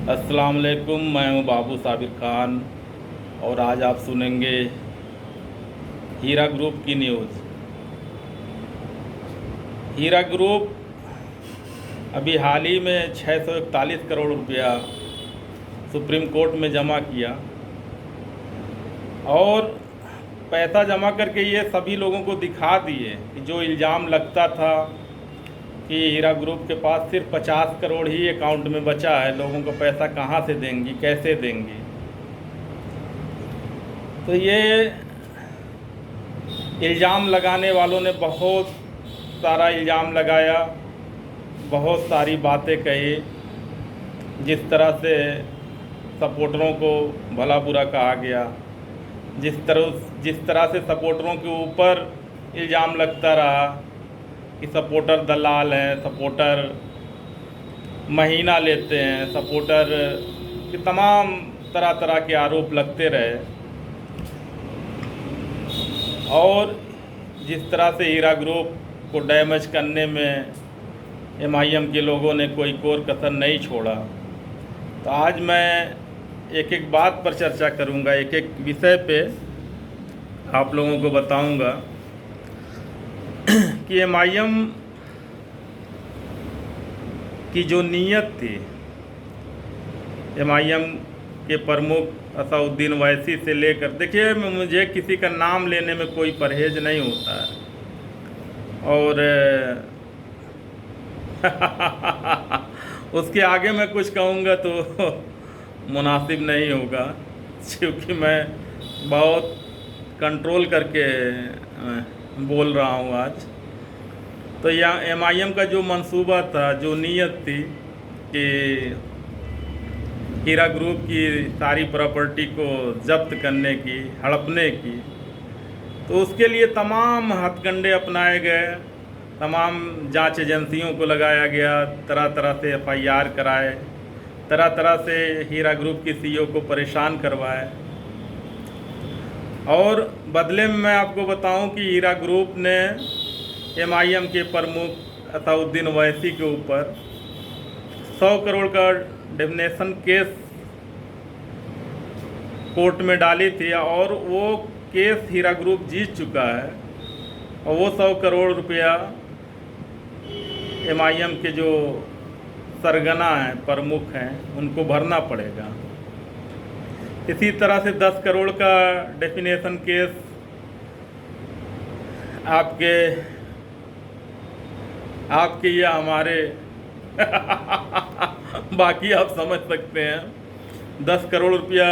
अस्सलाम वालेकुम, मैं हूं बाबू साबिर खान और आज आप सुनेंगे हीरा ग्रुप की न्यूज़। हीरा ग्रुप अभी हाल ही में 641 करोड़ रुपया सुप्रीम कोर्ट में जमा किया और पैसा जमा करके ये सभी लोगों को दिखा दिए कि जो इल्ज़ाम लगता था कि हीरा ग्रुप के पास सिर्फ 50 करोड़ ही अकाउंट में बचा है, लोगों को पैसा कहाँ से देंगी, कैसे देंगी। तो ये इल्ज़ाम लगाने वालों ने बहुत सारा इल्ज़ाम लगाया, बहुत सारी बातें कही, जिस तरह से सपोर्टरों को भला बुरा कहा गया, जिस तरह से सपोर्टरों के ऊपर इल्ज़ाम लगता रहा कि सपोर्टर दलाल हैं, सपोर्टर महीना लेते हैं, सपोर्टर के तमाम तरह तरह के आरोप लगते रहे। और जिस तरह से हीरा ग्रुप को डैमेज करने में एमआईएम के लोगों ने कोई कोर कसर नहीं छोड़ा। तो आज मैं एक एक बात पर चर्चा करूंगा, एक एक विषय पे आप लोगों को बताऊंगा कि एमआईएम की जो नीयत थी, एमआईएम के प्रमुख असदुद्दीन ओवैसी से लेकर, देखिए मुझे किसी का नाम लेने में कोई परहेज नहीं होता है और उसके आगे मैं कुछ कहूँगा तो मुनासिब नहीं होगा, क्योंकि मैं बहुत कंट्रोल करके बोल रहा हूँ आज। तो यहाँ एमआईएम का जो मंसूबा था, जो नीयत थी कि हीरा ग्रुप की सारी प्रॉपर्टी को जब्त करने की, हड़पने की, तो उसके लिए तमाम हथकंडे अपनाए गए, तमाम जांच एजेंसियों को लगाया गया, तरह तरह से एफआईआर कराए, तरह तरह से हीरा ग्रुप की सीईओ को परेशान करवाए। और बदले में मैं आपको बताऊं कि हीरा ग्रुप ने एमआईएम के प्रमुख असदुद्दीन ओवैसी के ऊपर 100 करोड़ का डिफेमेशन केस कोर्ट में डाली थी और वो केस हीरा ग्रुप जीत चुका है और वो 100 करोड़ रुपया एमआईएम के जो सरगना हैं, प्रमुख हैं, उनको भरना पड़ेगा। इसी तरह से 10 करोड़ का डेफिनेशन केस आपके या हमारे बाकी आप समझ सकते हैं। 10 करोड़ रुपया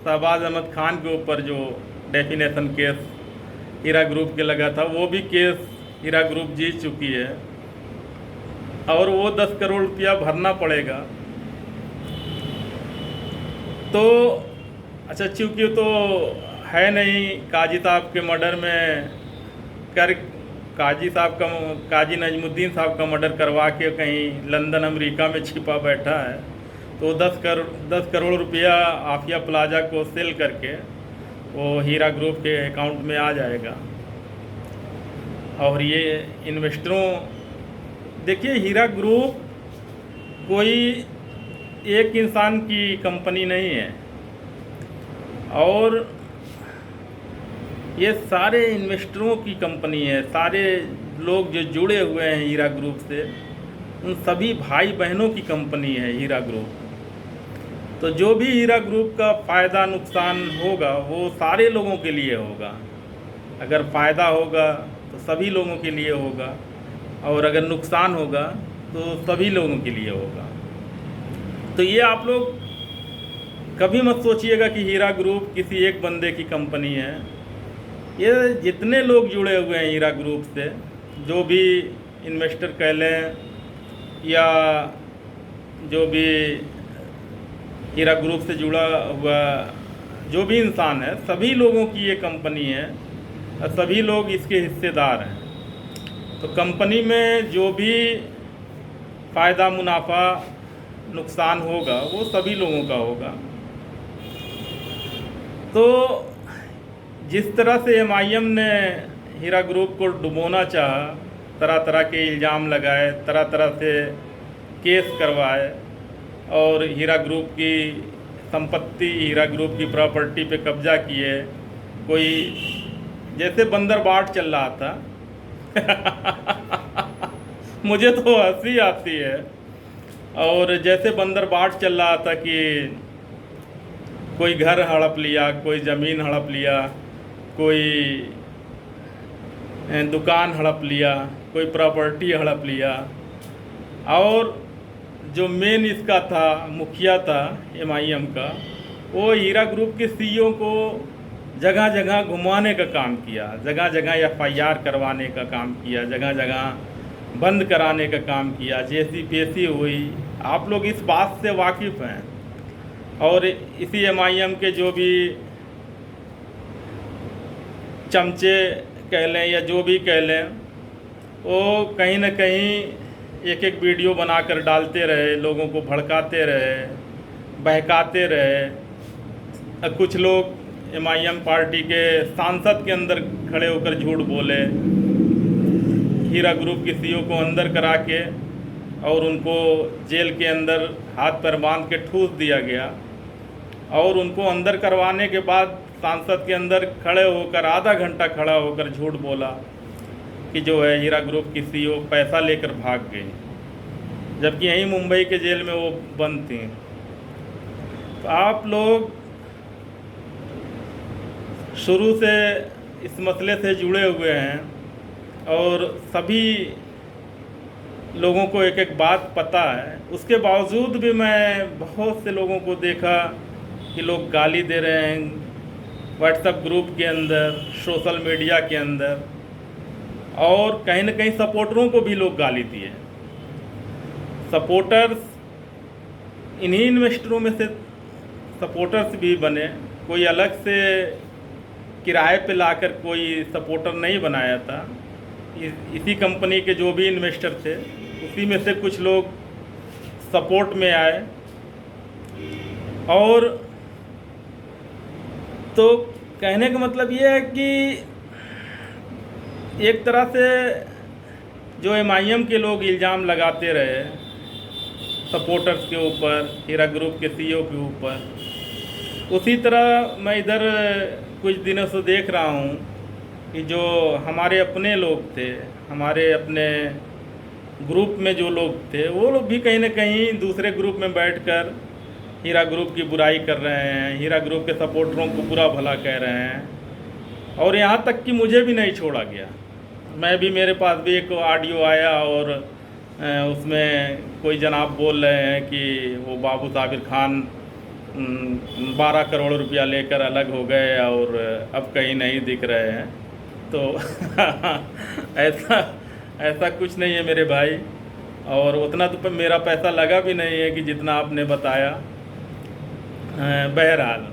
शहबाज अहमद खान के ऊपर जो डेफिनेशन केस हीरा ग्रुप के लगा था, वो भी केस हीरा ग्रुप जीत चुकी है और वो 10 करोड़ रुपया भरना पड़ेगा। तो अच्छा, चूँकि तो है नहीं, काजी साहब के मर्डर में काजी नजमुद्दीन साहब का मर्डर करवा के कहीं लंदन अमेरिका में छिपा बैठा है, तो 10 करोड़ रुपया आफिया प्लाजा को सेल करके वो हीरा ग्रुप के अकाउंट में आ जाएगा। और ये इन्वेस्टरों, देखिए हीरा ग्रुप कोई एक इंसान की कंपनी नहीं है और ये सारे इन्वेस्टरों की कंपनी है। सारे लोग जो जुड़े हुए हैं हीरा ग्रुप से, उन सभी भाई बहनों की कंपनी है हीरा ग्रुप। तो जो भी हीरा ग्रुप का फ़ायदा नुकसान होगा वो सारे लोगों के लिए होगा। अगर फ़ायदा होगा तो सभी लोगों के लिए होगा और अगर नुकसान होगा तो सभी लोगों के लिए होगा। तो ये आप लोग कभी मत सोचिएगा कि हीरा ग्रुप किसी एक बंदे की कंपनी है। ये जितने लोग जुड़े हुए हैं हीरा ग्रुप से, जो भी इन्वेस्टर कह लें या जो भी हीरा ग्रुप से जुड़ा हुआ जो भी इंसान है, सभी लोगों की ये कंपनी है और सभी लोग इसके हिस्सेदार हैं। तो कंपनी में जो भी फ़ायदा, मुनाफा, नुकसान होगा वो सभी लोगों का होगा। तो जिस तरह से एमआईएम ने हीरा ग्रुप को डुबोना चाहा, तरह तरह के इल्ज़ाम लगाए, तरह तरह से केस करवाए और हीरा ग्रुप की संपत्ति, हीरा ग्रुप की प्रॉपर्टी पे कब्जा किए। कोई जैसे बंदरबाट चल रहा था मुझे तो हंसी आती है। और जैसे बंदरबाट चल रहा था कि कोई घर हड़प लिया, कोई ज़मीन हड़प लिया, कोई दुकान हड़प लिया, कोई प्रॉपर्टी हड़प लिया। और जो मेन इसका था, मुखिया था MIM का, वो हीरा ग्रुप के CEO को जगह जगह घुमाने का काम किया, जगह जगह FIR करवाने का काम किया, जगह जगह बंद कराने का काम किया, जैसी पेशी हुई। आप लोग इस बात से वाकिफ़ हैं। और इसी MIM के जो भी चमचे कह लें या जो भी कह लें, वो कहीं ना कहीं एक एक वीडियो बनाकर डालते रहे, लोगों को भड़काते रहे, बहकाते रहे। कुछ लोग MIM पार्टी के सांसद के अंदर खड़े होकर झूठ बोले, हीरा ग्रुप के CEO को अंदर करा के और उनको जेल के अंदर हाथ पैर बांध के ठूस दिया गया। और उनको अंदर करवाने के बाद सांसद के अंदर खड़े होकर आधा घंटा खड़ा होकर झूठ बोला कि जो है हीरा ग्रुप की CEO पैसा लेकर भाग गई, जबकि यहीं मुंबई के जेल में वो बंद थी। तो आप लोग शुरू से इस मसले से जुड़े हुए हैं और सभी लोगों को एक एक बात पता है। उसके बावजूद भी मैं बहुत से लोगों को देखा कि लोग गाली दे रहे हैं व्हाट्सएप ग्रुप के अंदर, सोशल मीडिया के अंदर, और कहीं ना कहीं सपोर्टरों को भी लोग गाली दिए। सपोर्टर्स इन्हीं इन्वेस्टरों में से सपोर्टर्स भी बने, कोई अलग से किराए पे लाकर कोई सपोर्टर नहीं बनाया था। इसी कंपनी के जो भी इन्वेस्टर थे उसी में से कुछ लोग सपोर्ट में आए। और तो कहने का मतलब ये है कि एक तरह से जो MIM के लोग इल्ज़ाम लगाते रहे सपोर्टर्स के ऊपर, हीरा ग्रुप के CEO के ऊपर, उसी तरह मैं इधर कुछ दिनों से देख रहा हूँ कि जो हमारे अपने लोग थे, हमारे अपने ग्रुप में जो लोग थे, वो लोग भी कहीं ना कहीं दूसरे ग्रुप में बैठकर हीरा ग्रुप की बुराई कर रहे हैं, हीरा ग्रुप के सपोर्टरों को बुरा भला कह रहे हैं। और यहाँ तक कि मुझे भी नहीं छोड़ा गया। मैं भी, मेरे पास भी एक ऑडियो आया और उसमें कोई जनाब बोल रहे हैं कि वो बाबू साबिर खान 12 करोड़ रुपया लेकर अलग हो गए और अब कहीं नहीं दिख रहे हैं। तो ऐसा कुछ नहीं है मेरे भाई, और उतना तो मेरा पैसा लगा भी नहीं है कि जितना आपने बताया। बहरहाल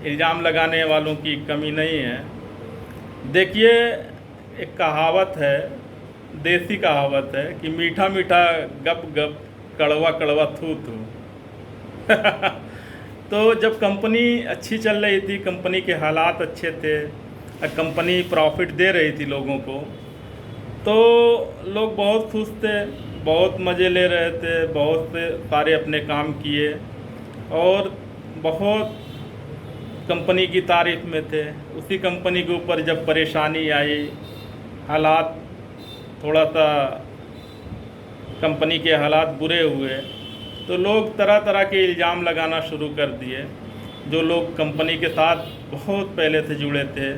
इल्ज़ाम लगाने वालों की कमी नहीं है। देखिए, एक कहावत है, देसी कहावत है कि मीठा मीठा गप गप, कड़वा कड़वा थू थू तो जब कंपनी अच्छी चल रही थी, कंपनी के हालात अच्छे थे, कंपनी प्रॉफिट दे रही थी लोगों को, तो लोग बहुत खुश थे, बहुत मज़े ले रहे थे, बहुत से सारे अपने काम किए और बहुत कंपनी की तारीफ में थे। उसी कंपनी के ऊपर जब परेशानी आई, हालात थोड़ा सा कंपनी के हालात बुरे हुए, तो लोग तरह तरह के इल्ज़ाम लगाना शुरू कर दिए। जो लोग कंपनी के साथ बहुत पहले से जुड़े थे,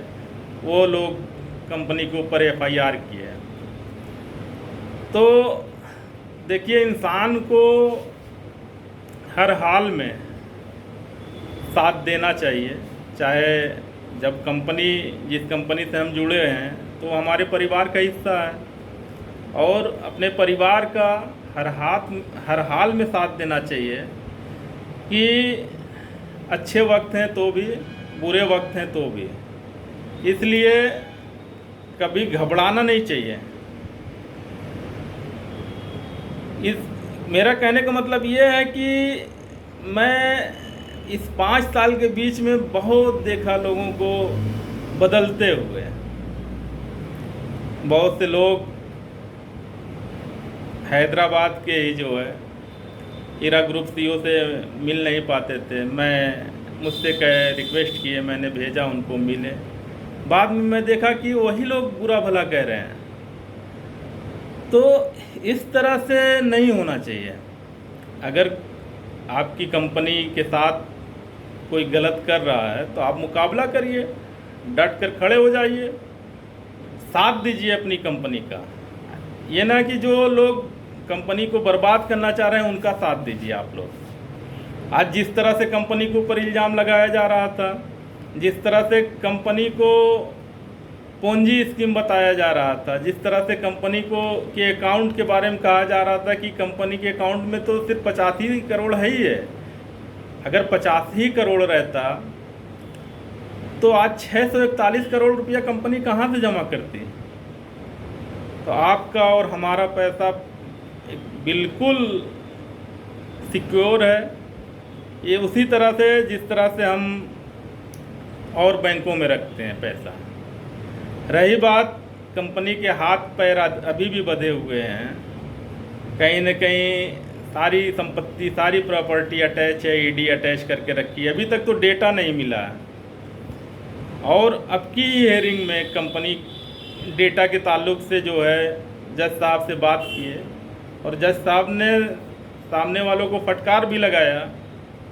वो लोग कंपनी के ऊपर FIR किए। तो देखिए, इंसान को हर हाल में साथ देना चाहिए। चाहे जब कंपनी, जिस कंपनी से हम जुड़े हैं, तो हमारे परिवार का हिस्सा है, और अपने परिवार का हर हाल में साथ देना चाहिए कि अच्छे वक्त हैं तो भी, बुरे वक्त हैं तो भी। इसलिए कभी घबराना नहीं चाहिए। मेरा कहने का मतलब ये है कि मैं इस 5 साल के बीच में बहुत देखा लोगों को बदलते हुए। बहुत से लोग हैदराबाद के ही जो है हीरा ग्रुप सीईओ से मिल नहीं पाते थे। मुझसे रिक्वेस्ट किए, मैंने भेजा, उनको मिले। बाद में मैं देखा कि वही लोग बुरा भला कह रहे हैं। तो इस तरह से नहीं होना चाहिए। अगर आपकी कंपनी के साथ कोई गलत कर रहा है तो आप मुकाबला करिए, डट कर खड़े हो जाइए, साथ दीजिए अपनी कंपनी का। ये ना कि जो लोग कंपनी को बर्बाद करना चाह रहे हैं उनका साथ दीजिए आप लोग। आज जिस तरह से कंपनी के ऊपर इल्ज़ाम लगाया जा रहा था, जिस तरह से कंपनी को पूंजी स्कीम बताया जा रहा था, जिस तरह से कंपनी को के अकाउंट के बारे में कहा जा रहा था कि कंपनी के अकाउंट में तो सिर्फ 85 करोड़ है ही है। अगर 85 करोड़ रहता तो आज 641 करोड़ रुपया कंपनी कहाँ से जमा करती। तो आपका और हमारा पैसा बिल्कुल सिक्योर है। ये उसी तरह से जिस तरह से हम और बैंकों में रखते हैं पैसा। रही बात कंपनी के हाथ पैर अभी भी बंधे हुए हैं, कहीं न कहीं सारी संपत्ति, सारी प्रॉपर्टी अटैच है, ईडी अटैच करके रखी है। अभी तक तो डेटा नहीं मिला है। और अब की हियरिंग में कंपनी डेटा के ताल्लुक से जो है जज साहब से बात किए, और जज साहब ने सामने वालों को फटकार भी लगाया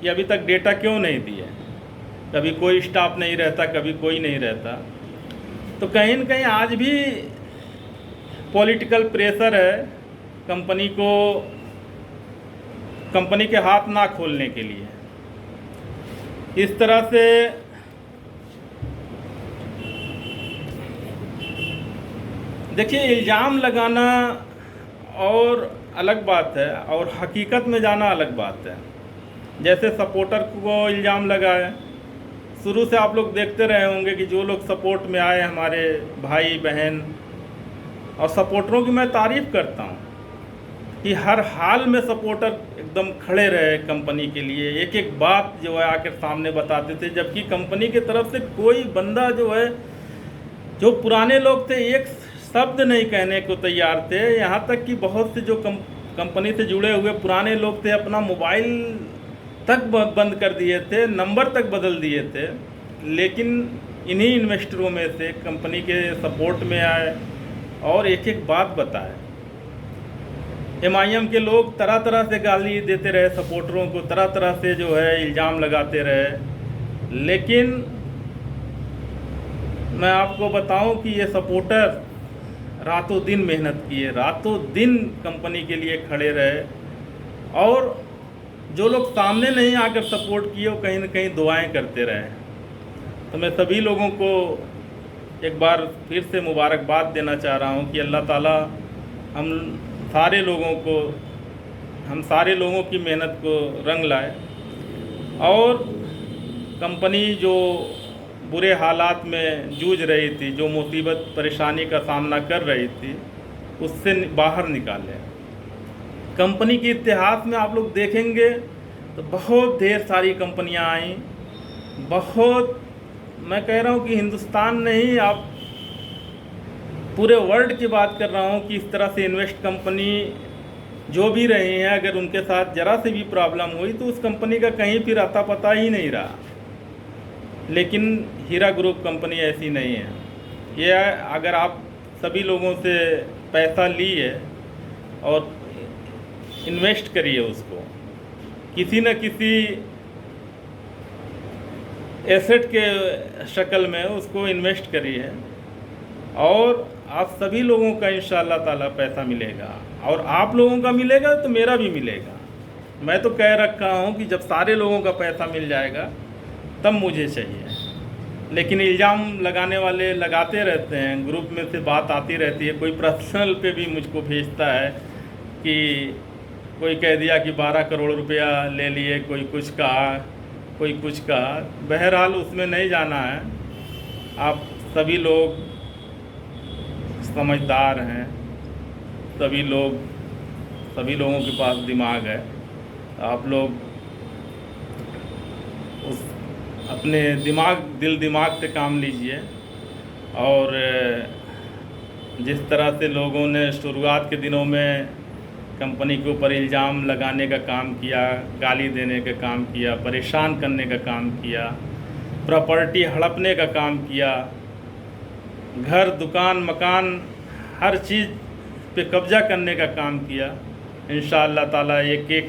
कि अभी तक डेटा क्यों नहीं दिए। कभी कोई स्टाफ नहीं रहता, कभी कोई नहीं रहता। तो कहीं न कहीं आज भी पॉलिटिकल प्रेशर है कंपनी के हाथ ना खोलने के लिए। इस तरह से देखिए, इल्ज़ाम लगाना और अलग बात है और हकीकत में जाना अलग बात है। जैसे सपोर्टर को इल्ज़ाम लगाए, शुरू से आप लोग देखते रहे होंगे कि जो लोग सपोर्ट में आए, हमारे भाई बहन, और सपोर्टरों की मैं तारीफ़ करता हूँ कि हर हाल में सपोर्टर एकदम खड़े रहे कंपनी के लिए, एक एक बात जो है आकर सामने बताते थे। जबकि कंपनी की तरफ से कोई बंदा जो है, जो पुराने लोग थे, एक शब्द नहीं कहने को तैयार थे। यहाँ तक कि बहुत से जो कंपनी से जुड़े हुए पुराने लोग थे, अपना मोबाइल तक बंद कर दिए थे, नंबर तक बदल दिए थे। लेकिन इन्हीं इन्वेस्टरों में से कंपनी के सपोर्ट में आए और एक एक बात बताए। MIM के लोग तरह तरह से गाली देते रहे सपोर्टरों को, तरह तरह से जो है इल्ज़ाम लगाते रहे। लेकिन मैं आपको बताऊं कि ये सपोर्टर रातों दिन मेहनत किए, रातों दिन कंपनी के लिए खड़े रहे। और जो लोग सामने नहीं आकर सपोर्ट किए, वो कहीं न कहीं दुआएं करते रहे। तो मैं सभी लोगों को एक बार फिर से मुबारकबाद देना चाह रहा हूं कि अल्लाह ताला हम सारे लोगों की मेहनत को रंग लाए, और कंपनी जो बुरे हालात में जूझ रही थी, जो मुसीबत परेशानी का सामना कर रही थी, उससे बाहर निकाले। कंपनी के इतिहास में आप लोग देखेंगे तो बहुत ढेर सारी कंपनियां आई, बहुत, मैं कह रहा हूं कि हिंदुस्तान नहीं, आप पूरे वर्ल्ड की बात कर रहा हूं कि इस तरह से इन्वेस्ट कंपनी जो भी रही हैं, अगर उनके साथ ज़रा से भी प्रॉब्लम हुई तो उस कंपनी का कहीं फिर अता पता ही नहीं रहा। लेकिन हीरा ग्रुप कंपनी ऐसी नहीं है। ये अगर आप सभी लोगों से पैसा लिए और इन्वेस्ट करिए, उसको किसी न किसी एसेट के शक्ल में उसको इन्वेस्ट करिए, और आप सभी लोगों का इंशाअल्लाह ताला पैसा मिलेगा। और आप लोगों का मिलेगा तो मेरा भी मिलेगा। मैं तो कह रखा हूँ कि जब सारे लोगों का पैसा मिल जाएगा तब मुझे चाहिए। लेकिन इल्ज़ाम लगाने वाले लगाते रहते हैं, ग्रुप में से बात आती रहती है। कोई पर्सनल पे भी मुझको भेजता है कि कोई कह दिया कि 12 करोड़ रुपया ले लिए, कोई कुछ कहा, कोई कुछ कहा। बहरहाल उसमें नहीं जाना है। आप सभी लोग समझदार हैं, सभी लोगों के पास दिमाग है। आप लोग उस अपने दिल दिमाग से काम लीजिए। और जिस तरह से लोगों ने शुरुआत के दिनों में कंपनी के ऊपर इल्ज़ाम लगाने का काम किया, गाली देने का काम किया, परेशान करने का काम किया, प्रॉपर्टी हड़पने का काम किया, घर दुकान मकान हर चीज़ पे कब्ज़ा करने का काम किया। इंशाअल्लाह ताला एक एक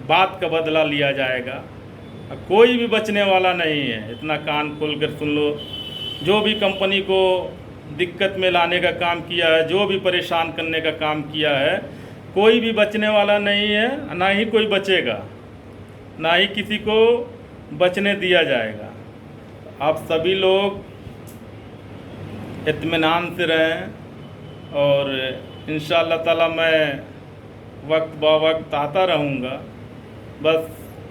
बात का बदला लिया जाएगा। कोई भी बचने वाला नहीं है, इतना कान खोल कर सुन लो। जो भी कंपनी को दिक्कत में लाने का काम किया है, जो भी परेशान करने का काम किया है, कोई भी बचने वाला नहीं है, ना ही कोई बचेगा, ना ही किसी को बचने दिया जाएगा। आप सभी लोग इत्मीनान से रहें और इंशाअल्लाह ताला मैं वक्त ब वक्त आता रहूँगा। बस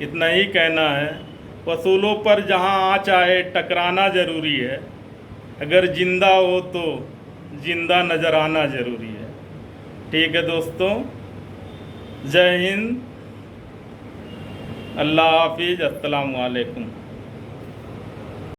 इतना ही कहना है। वसूलों पर जहाँ आँच आए टकराना ज़रूरी है, अगर ज़िंदा हो तो ज़िंदा नज़र आना ज़रूरी है। ठीक है दोस्तों, जय हिंद, अल्लाह हाफिज़, अस्सलामु अलैकुम।